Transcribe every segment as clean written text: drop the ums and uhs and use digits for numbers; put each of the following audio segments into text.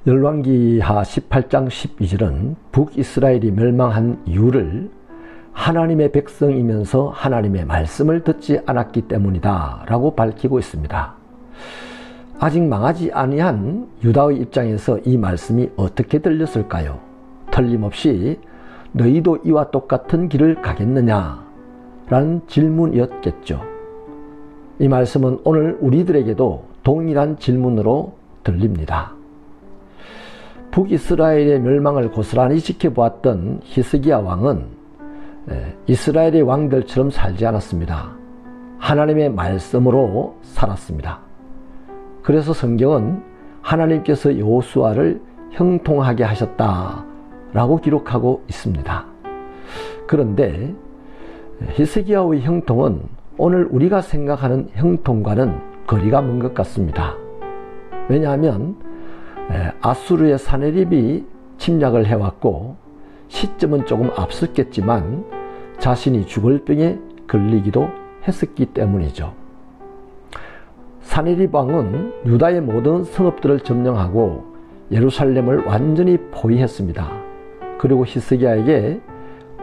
열왕기하 18장 12절은 북이스라엘이 멸망한 이유를 하나님의 백성이면서 하나님의 말씀을 듣지 않았기 때문이다 라고 밝히고 있습니다. 아직 망하지 아니한 유다의 입장에서 이 말씀이 어떻게 들렸을까요? 틀림없이 너희도 이와 똑같은 길을 가겠느냐? 라는 질문이었겠죠. 이 말씀은 오늘 우리들에게도 동일한 질문으로 들립니다. 북이스라엘의 멸망을 고스란히 지켜보았던 히스기야 왕은 이스라엘의 왕들처럼 살지 않았습니다. 하나님의 말씀으로 살았습니다. 그래서 성경은 하나님께서 여호수아를 형통하게 하셨다라고 기록하고 있습니다. 그런데 히스기야의 형통은 오늘 우리가 생각하는 형통과는 거리가 먼 것 같습니다. 왜냐하면 아수르의 사네립이 침략을 해왔고 시점은 조금 앞섰겠지만 자신이 죽을 병에 걸리기도 했었기 때문이죠. 사네립 왕은 유다의 모든 성읍들을 점령하고 예루살렘을 완전히 포위했습니다. 그리고 히스기야에게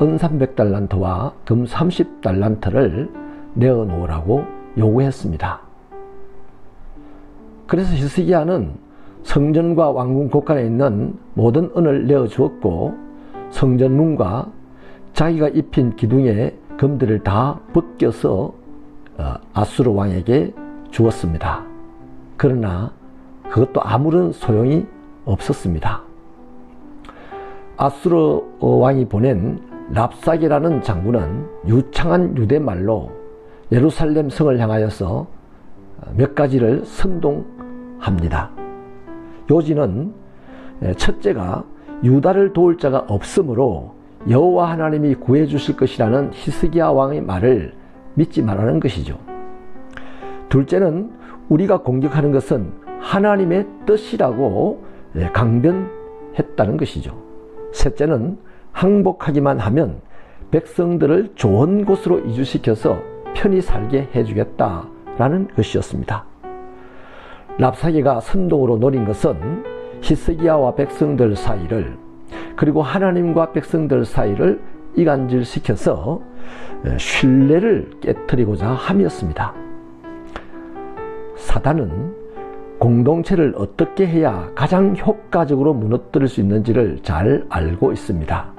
은 300달란트와 금 30달란트를 내어놓으라고 요구했습니다. 그래서 히스기야는 성전과 왕궁 곳간에 있는 모든 은을 내어주었고 성전문과 자기가 입힌 기둥의 금들을 다 벗겨서 아수르 왕에게 주었습니다. 그러나 그것도 아무런 소용이 없었습니다. 아수르 왕이 보낸 랍사게라는 장군은 유창한 유대말로 예루살렘 성을 향하여서 몇 가지를 선동합니다. 요지는 첫째가 유다를 도울 자가 없으므로 여호와 하나님이 구해주실 것이라는 히스기야 왕의 말을 믿지 말라는 것이죠. 둘째는 우리가 공격하는 것은 하나님의 뜻이라고 강변했다는 것이죠. 셋째는 항복하기만 하면 백성들을 좋은 곳으로 이주시켜서 편히 살게 해주겠다라는 것이었습니다. 랍사게가 선동으로 노린 것은 히스기야와 백성들 사이를 그리고 하나님과 백성들 사이를 이간질시켜서 신뢰를 깨트리고자 함이었습니다. 사단은 공동체를 어떻게 해야 가장 효과적으로 무너뜨릴 수 있는지를 잘 알고 있습니다.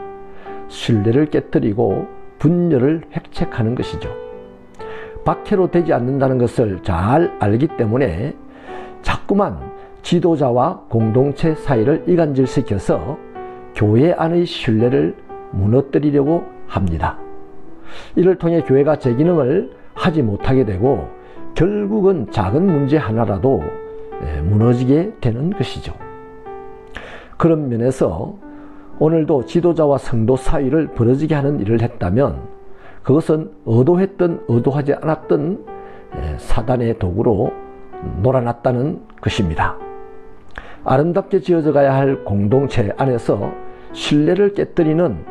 신뢰를 깨트리고 분열을 획책하는 것이죠. 박해로 되지 않는다는 것을 잘 알기 때문에 자꾸만 지도자와 공동체 사이를 이간질시켜서 교회 안의 신뢰를 무너뜨리려고 합니다. 이를 통해 교회가 제 기능을 하지 못하게 되고 결국은 작은 문제 하나라도 무너지게 되는 것이죠. 그런 면에서 오늘도 지도자와 성도 사이를 벌어지게 하는 일을 했다면 그것은 의도했든 의도하지 않았든 사단의 도구로 놀아났다는 것입니다. 아름답게 지어져 가야 할 공동체 안에서 신뢰를 깨뜨리는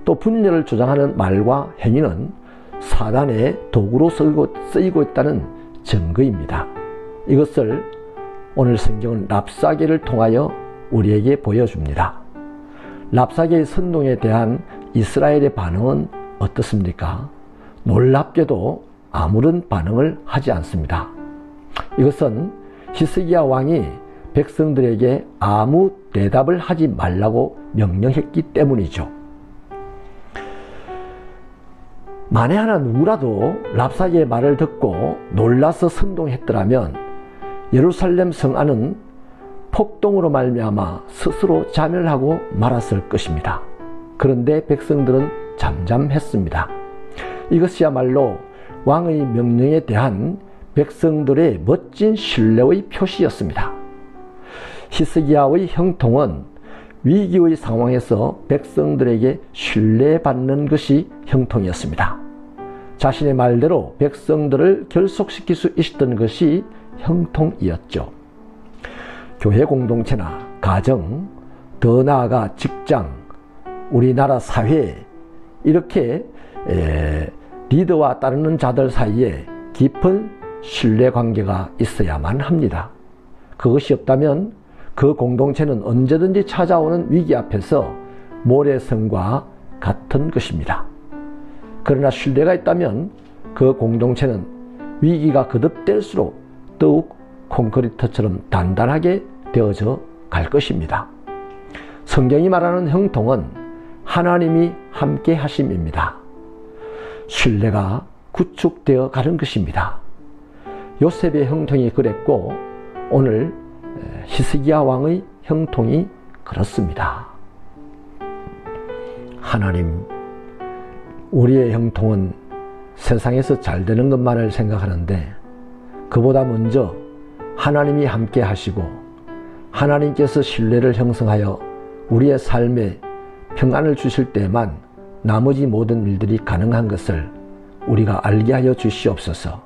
또 분열을 조장하는 말과 행위는 사단의 도구로 쓰이고 있다는 증거입니다. 이것을 오늘 성경은 랍사게를 통하여 우리에게 보여줍니다. 랍사게의 선동에 대한 이스라엘의 반응은 어떻습니까? 놀랍게도 아무런 반응을 하지 않습니다. 이것은 히스기야 왕이 백성들에게 아무 대답을 하지 말라고 명령했기 때문이죠. 만에 하나 누구라도 랍사게의 말을 듣고 놀라서 선동했더라면 예루살렘 성 안은 폭동으로 말미암아 스스로 자멸하고 말았을 것입니다. 그런데 백성들은 잠잠했습니다. 이것이야말로 왕의 명령에 대한 백성들의 멋진 신뢰의 표시였습니다. 히스기야의 형통은 위기의 상황에서 백성들에게 신뢰받는 것이 형통이었습니다. 자신의 말대로 백성들을 결속시킬 수 있었던 것이 형통이었죠. 교회 공동체나 가정, 더 나아가 직장, 우리나라 사회 이렇게 리더와 따르는 자들 사이에 깊은 신뢰관계가 있어야만 합니다. 그것이 없다면 그 공동체는 언제든지 찾아오는 위기 앞에서 모래성과 같은 것입니다. 그러나 신뢰가 있다면 그 공동체는 위기가 거듭될수록 더욱 콘크리트처럼 단단하게 되어져 갈 것입니다. 성경이 말하는 형통은 하나님이 함께 하심입니다. 신뢰가 구축되어 가는 것입니다. 요셉의 형통이 그랬고 오늘 히스기야 왕의 형통이 그렇습니다. 하나님, 우리의 형통은 세상에서 잘 되는 것만을 생각하는데 그보다 먼저 하나님이 함께 하시고 하나님께서 신뢰를 형성하여 우리의 삶에 평안을 주실 때만 나머지 모든 일들이 가능한 것을 우리가 알게 하여 주시옵소서.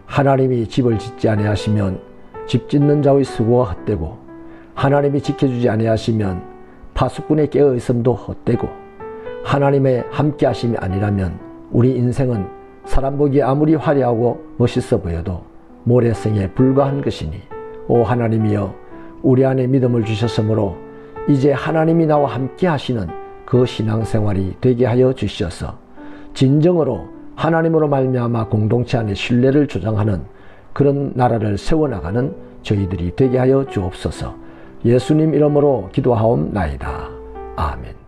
하나님이 집을 짓지 아니하시면 집 짓는 자의 수고가 헛되고 하나님이 지켜주지 아니하시면 파수꾼의 깨어 있음도 헛되고 하나님의 함께 하심이 아니라면 우리 인생은 사람 보기에 아무리 화려하고 멋있어 보여도 모래성에 불과한 것이니 오 하나님이여 우리 안에 믿음을 주셨으므로 이제 하나님이 나와 함께 하시는 그 신앙생활이 되게 하여 주시어서 진정으로 하나님으로 말미암아 공동체 안에 신뢰를 조장하는 그런 나라를 세워나가는 저희들이 되게 하여 주옵소서. 예수님 이름으로 기도하옵나이다. 아멘.